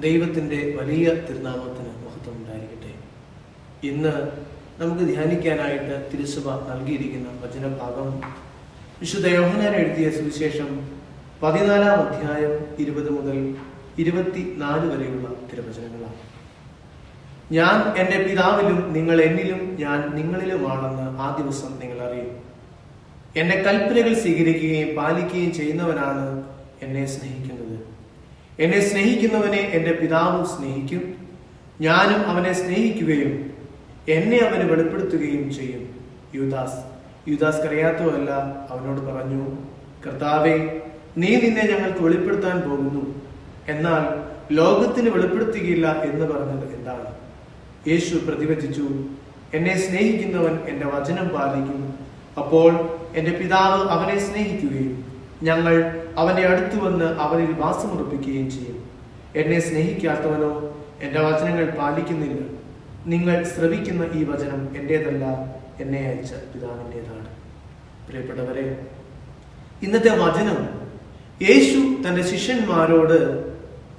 ദൈവത്തിൻ്റെ വലിയ തിരുനാമത്തിന് മഹത്വം ഉണ്ടായിരിക്കട്ടെ. ഇന്ന് നമുക്ക് ധ്യാനിക്കാനായിട്ട് തിരുസഭ നൽകിയിരിക്കുന്ന വചനഭാഗം വിശുദ്ധ യോഹന്നാൻ എഴുതിയ സുവിശേഷം 14-ാം അധ്യായം 20 മുതൽ 24 വരെയുള്ള തിരുവചനങ്ങളാണ്. ഞാൻ എൻ്റെ പിതാവിലും നിങ്ങൾ എന്നിലും ഞാൻ നിങ്ങളിലുമാണെന്ന് ആ ദിവസം നിങ്ങൾ അറിയും. എൻ്റെ കൽപ്പനകൾ സ്വീകരിക്കുകയും പാലിക്കുകയും ചെയ്യുന്നവനാണ് എന്നെ സ്നേഹിക്കുന്നത്. എന്നെ സ്നേഹിക്കുന്നവനെ എൻ്റെ പിതാവും സ്നേഹിക്കും. ഞാനും അവനെ സ്നേഹിക്കുകയും എന്നെ അവന് വെളിപ്പെടുത്തുകയും ചെയ്യും. യൂദാസ് കരയാത്തവല്ല അവനോട് പറഞ്ഞു, കർത്താവേ, നീ നിന്നെ ഞങ്ങൾക്ക് വെളിപ്പെടുത്താൻ പോകുന്നു, എന്നാൽ ലോകത്തിന് വെളിപ്പെടുത്തുകയില്ല എന്ന് പറഞ്ഞത് എന്താണ്? യേശു പ്രതിവചിച്ചു, എന്നെ സ്നേഹിക്കുന്നവൻ എൻ്റെ വചനം പാലിക്കും. അപ്പോൾ എൻ്റെ പിതാവ് അവനെ സ്നേഹിക്കുകയും ഞങ്ങൾ അവന്റെ അടുത്ത് വന്ന് അവനിൽ വാസമുറപ്പിക്കുകയും ചെയ്യും. എന്നെ സ്നേഹിക്കാത്തവനോ എൻ്റെ വചനങ്ങൾ പാലിക്കുന്നില്ല. നിങ്ങൾ ശ്രവിക്കുന്ന ഈ വചനം എന്റേതല്ല, എന്നെ അയച്ച പിതാവിൻ്റെതാണ്. പ്രിയപ്പെട്ടവരെ, ഇന്നത്തെ വചനം യേശു തന്റെ ശിഷ്യന്മാരോട്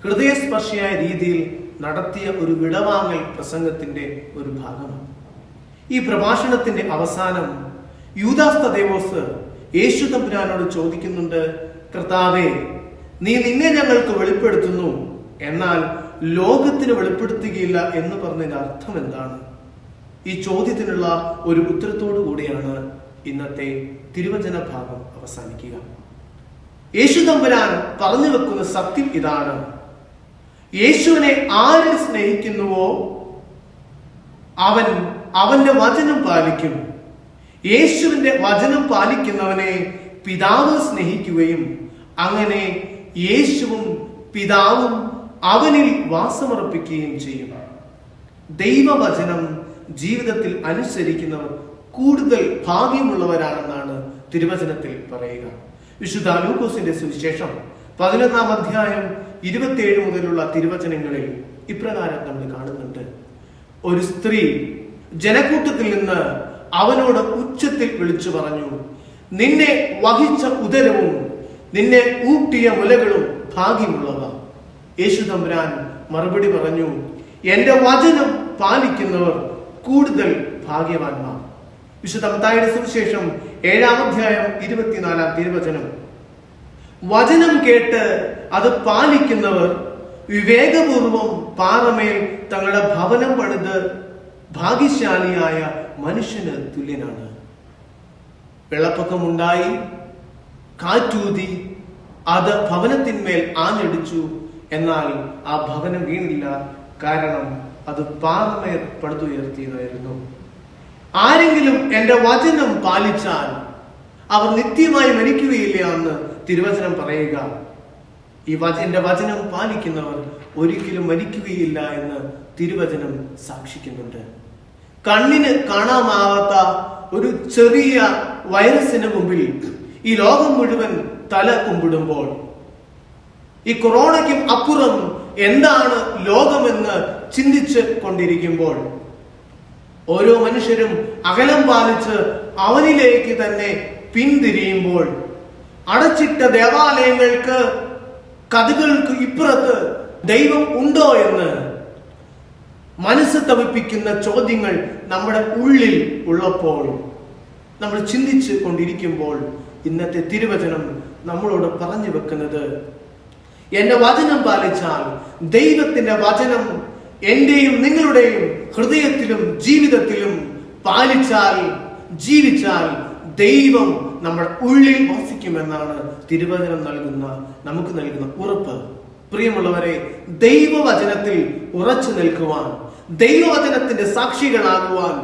ഹൃദയസ്പർശിയായ രീതിയിൽ നടത്തിയ ഒരു വിടവാങ്ങൽ പ്രസംഗത്തിന്റെ ഒരു ഭാഗമാണ്. ഈ പ്രഭാഷണത്തിന്റെ അവസാനം യൂദാസ് തദേവോസ് യേശു തമ്പുരാനോട് ചോദിക്കുന്നുണ്ട്, കർത്താവേ, നീ നിന്നെ ഞങ്ങൾക്ക് വെളിപ്പെടുത്തുന്നു, എന്നാൽ ലോകത്തിന് വെളിപ്പെടുത്തുകയില്ല എന്ന് പറഞ്ഞതിന്റെ അർത്ഥം എന്താണ്? ഈ ചോദ്യത്തിനുള്ള ഒരു ഉത്തരത്തോടു കൂടിയാണ് ഇന്നത്തെ തിരുവചന ഭാഗം അവസാനിക്കുക. യേശു തമ്പുരാൻ പറഞ്ഞു വെക്കുന്ന സത്യം ഇതാണ്: യേശുവിനെ ആര് സ്നേഹിക്കുന്നുവോ അവൻ അവന്റെ വചനം പാലിക്കും. യേശുവിന്റെ വചനം പാലിക്കുന്നവനെ പിതാവ് സ്നേഹിക്കുകയും അങ്ങനെ യേശുവും പിതാവും അവനിൽ വാസമർപ്പിക്കുകയും ചെയ്യും. ദൈവവചനം ജീവിതത്തിൽ അനുസരിക്കുന്നവർ കൂടുതൽ ഭാഗ്യമുള്ളവരാണെന്നാണ് തിരുവചനത്തിൽ പറയുക. വിശുദ്ധ ലൂക്കോസിന്റെ സുവിശേഷം 11-ാം അധ്യായം 27 മുതലുള്ള തിരുവചനങ്ങളിൽ ഇപ്രകാരം നമ്മൾ കാണുന്നുണ്ട്. ഒരു സ്ത്രീ ജനക്കൂട്ടത്തിൽ നിന്ന് അവനോട് ഉച്ചത്തിൽ വിളിച്ചു പറഞ്ഞു, നിന്നെ വഹിച്ച ഉദരവും നിന്നെ ഊട്ടിയ മുലകളും ഭാഗ്യമുള്ളവ. യേശു തമ്പുരാൻ മറുപടി പറഞ്ഞു, എന്റെ വചനം പാലിക്കുന്നവർ കൂടുതൽ ഭാഗ്യവാന്മാർ. വിശുദ്ധ മത്തായിയുടെ സുവിശേഷം 7-ാം അധ്യായം 24-ാം തിരുവചനം, വചനം കേട്ട് അത് പാലിക്കുന്നവർ വിവേകപൂർവം പാറമേൽ തങ്ങളുടെ ഭവനം പണിത് ഭാഗ്യശാലിയായ മനുഷ്യന് തുല്യനാണ്. വെള്ളപ്പൊക്കമുണ്ടായി, കാറ്റൂതി, അത് ഭവനത്തിന്മേൽ ആഞ്ഞടിച്ചു, എന്നാൽ ആ ഭവനം വീണില്ല, കാരണം അത് പാറമേൽ പടുത്തുയർത്തിയതായിരുന്നു. ആരെങ്കിലും എന്റെ വചനം പാലിച്ചാൽ അവർ നിത്യമായി മരിക്കുകയില്ല എന്ന് തിരുവചനം പറയുക. എന്റെ വചനം പാലിക്കുന്നവർ ഒരിക്കലും മരിക്കുകയില്ല എന്ന് തിരുവചനം സാക്ഷിക്കുന്നുണ്ട്. കണ്ണിന് കാണാമാവാത്ത ഒരു ചെറിയ വൈറസിന് മുമ്പിൽ ഈ ലോകം മുഴുവൻ തല കുമ്പിടുമ്പോൾ, ഈ കൊറോണയ്ക്കും അപ്പുറം എന്താണ് ലോകമെന്ന് ചിന്തിച്ച് കൊണ്ടിരിക്കുമ്പോൾ, ഓരോ മനുഷ്യരും അകലം പാലിച്ച് അവനിലേക്ക് തന്നെ പിന്തിരിയുമ്പോൾ, അടച്ചിട്ട ദേവാലയങ്ങൾക്ക് കഥകൾക്ക് ഇപ്പുറത്ത് ദൈവം ഉണ്ടോ എന്ന് മനസ്സ് തവിപ്പിക്കുന്ന ചോദ്യങ്ങൾ നമ്മുടെ ഉള്ളിൽ ഉള്ളപ്പോൾ, നമ്മൾ ചിന്തിച്ച് കൊണ്ടിരിക്കുമ്പോൾ, ഇന്നത്തെ തിരുവചനം നമ്മളോട് പറഞ്ഞു വെക്കുന്നത്, എന്റെ വചനം പാലിച്ചാൽ, ദൈവത്തിന്റെ വചനം എന്റെയും നിങ്ങളുടെയും ഹൃദയത്തിലും ജീവിതത്തിലും പാലിച്ചാൽ, ജീവിച്ചാൽ ദൈവം നമ്മുടെ ഉള്ളിൽ വസിക്കുമെന്നാണ് തിരുവചനം നമുക്ക് നൽകുന്ന ഉറപ്പ്. പ്രിയമുള്ളവരെ, ദൈവവചനത്തിൽ ഉറച്ചു നിൽക്കുവാൻ, ദൈവവചനത്തിന്റെ സാക്ഷികളാകുവാൻ,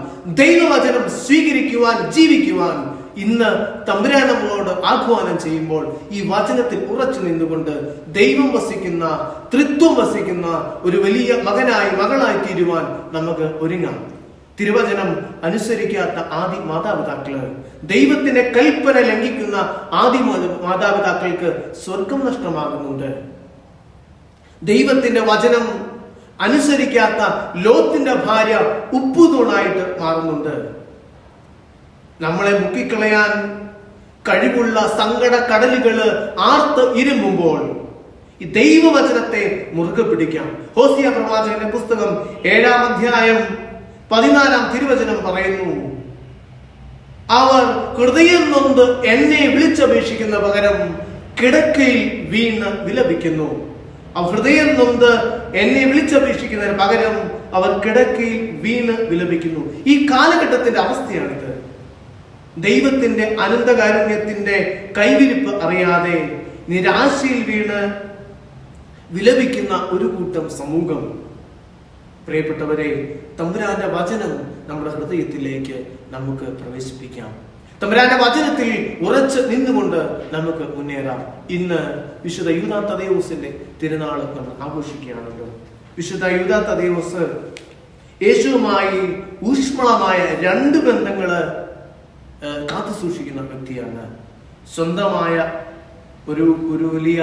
ദൈവവചനം സ്വീകരിക്കുവാൻ, ജീവിക്കുവാൻ ഇന്ന് തമ്പുരാൻ നമ്മളോട് ആഹ്വാനം ചെയ്യുമ്പോൾ, ഈ വചനത്തിൽ ഉറച്ചു നിന്നുകൊണ്ട് ദൈവം വസിക്കുന്ന, ത്രിത്വം വസിക്കുന്ന ഒരു വലിയ മകളായി തീരുവാൻ നമുക്ക് ഒരുങ്ങാം. തിരുവചനം അനുസരിക്കാത്ത ആദി മാതാപിതാക്കള്, ദൈവത്തിന്റെ കൽപ്പന ലംഘിക്കുന്ന ആദി മാതാപിതാക്കൾക്ക് സ്വർഗം നഷ്ടമാകുന്നുണ്ട്. ദൈവത്തിന്റെ വചനം അനുസരിക്കാത്ത ലോത്തിന്റെ ഭാര്യ ഉപ്പുതൂണായിട്ട് മാറുന്നുണ്ട്. നമ്മളെ മുക്കിക്കളയാൻ കഴിവുള്ള സങ്കട കടലുകള് ആർത്ത് ഇരുമ്പുമ്പോൾ, ഈ ദൈവവചനത്തെ മുറുകെ പിടിക്കാം. ഹോസിയ പ്രവാചകന്റെ പുസ്തകം 7-ാം അധ്യായം 14-ാം തിരുവചനം പറയുന്നു, അവർ ഹൃദയം നൊന്ത് എന്നെ വിളിച്ചപേക്ഷിക്കുന്ന പകരം കിടക്കയിൽ വീണ് വിലപിക്കുന്നു. അവർ ഹൃദയം നൊന്ത് എന്നെ വിളിച്ചപേക്ഷിക്കുന്നതിന് പകരം അവർ കിടക്കയിൽ വീണ് വിലപിക്കുന്നു. ഈ കാലഘട്ടത്തിന്റെ അവസ്ഥയാണിത്. ദൈവത്തിന്റെ അനന്തകാരുണ്യത്തിന്റെ കൈവിരിപ്പ് അറിയാതെ നിരാശയിൽ വീണ് വിലപിക്കുന്ന ഒരു കൂട്ടം സമൂഹം. പ്രിയപ്പെട്ടവരെ, തമ്പുരാന്റെ വചനം നമ്മുടെ ഹൃദയത്തിലേക്ക് നമുക്ക് പ്രവേശിപ്പിക്കാം. തമ്പുരാന്റെ വചനത്തിൽ ഉറച്ച് നിന്നുകൊണ്ട് നമുക്ക് മുന്നേറാം. ഇന്ന് വിശുദ്ധ യൂദാ തദേവൂസിന്റെ തിരുനാൾ നമ്മൾ ആഘോഷിക്കുകയാണല്ലോ. വിശുദ്ധ യൂദാ തദേവൂസ് യേശുവുമായി ഊഷ്മളമായ 2 ബന്ധങ്ങള് കാത്തു സൂക്ഷിക്കുന്ന വ്യക്തിയാണ്. സ്വന്തമായ ഒരു വലിയ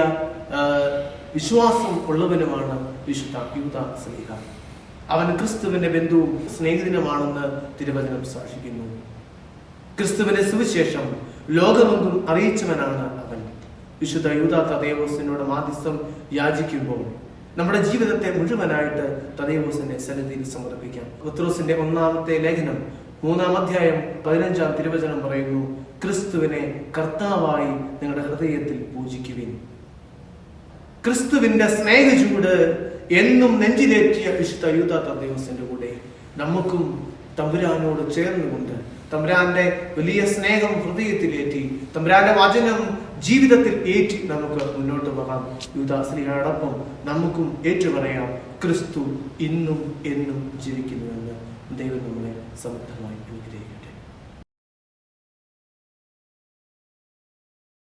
വിശ്വാസം ഉള്ളവനുമാണ് വിശുദ്ധ യൂദാ സ്ലീഹ. അവൻ ക്രിസ്തുവിന്റെ ബന്ധുവും സ്നേഹിതനുമാണെന്ന് തിരുവചനം സാക്ഷിക്കുന്നു. ക്രിസ്തുവിന്റെ സുവിശേഷം ലോകമെങ്ങും അറിയിച്ചവനാണ് അവൻ. വിശുദ്ധ യൂദാ തദേവൂസിനോട് മാധ്യസ്ഥം യാചിക്കുമ്പോൾ നമ്മുടെ ജീവിതത്തെ മുഴുവനായിട്ട് തദേവൂസിന്റെ സന്നിധിയിൽ സമർപ്പിക്കാം. പത്രോസിന്റെ 1-ാമത്തെ ലേഖനം 3-ാം അധ്യായം 15-ാം തിരുവചനം പറയുന്നു, ക്രിസ്തുവിനെ കർത്താവായി നിങ്ങളുടെ ഹൃദയത്തിൽ പൂജിക്കുവിൻ. ക്രിസ്തുവിന്റെ സ്നേഹചൂട് എന്നും നെഞ്ചിലേറ്റിയ വിശുദ്ധ യൂദാ തദേവൂസിന്റെ കൂടെ നമുക്കും തമ്പുരാനോട് ചേർന്നുകൊണ്ട് തമ്പുരാന്റെ വലിയ സ്നേഹം ഹൃദയത്തിലേറ്റി തമ്പുരാന്റെ വചനം ജീവിതത്തിൽ ഏറ്റി നമുക്ക് മുന്നോട്ട് പോകാം. യൂദാ സ്ലീഹയോടൊപ്പം നമുക്കും ഏറ്റുപറയാം, ക്രിസ്തു ഇന്നും എന്നും ജീവിക്കുന്നുവെന്ന്. ദൈവം നമ്മളെ സമൃദ്ധമായി അനുഗ്രഹിക്കട്ടെ.